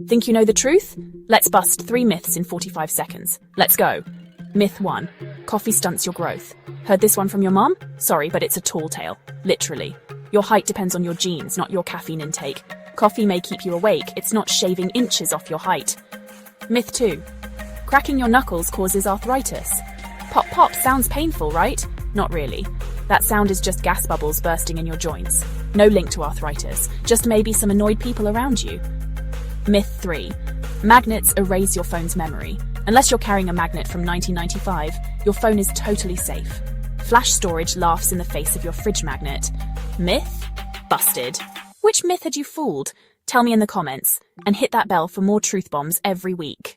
Think you know the truth? Let's bust 3 myths in 45 seconds. Let's go. Myth 1. Coffee stunts your growth. Heard this one from your mom? Sorry, but it's a tall tale. Literally. Your height depends on your genes, not your caffeine intake. Coffee may keep you awake, it's not shaving inches off your height. Myth 2. Cracking your knuckles causes arthritis. Pop pop sounds painful, right? Not really. That sound is just gas bubbles bursting in your joints. No link to arthritis, just maybe some annoyed people around you. Myth 3. Magnets erase your phone's memory. Unless you're carrying a magnet from 1995, your phone is totally safe. Flash storage laughs in the face of your fridge magnet. Myth? Busted. Which myth had you fooled? Tell me in the comments, and hit that bell for more truth bombs every week.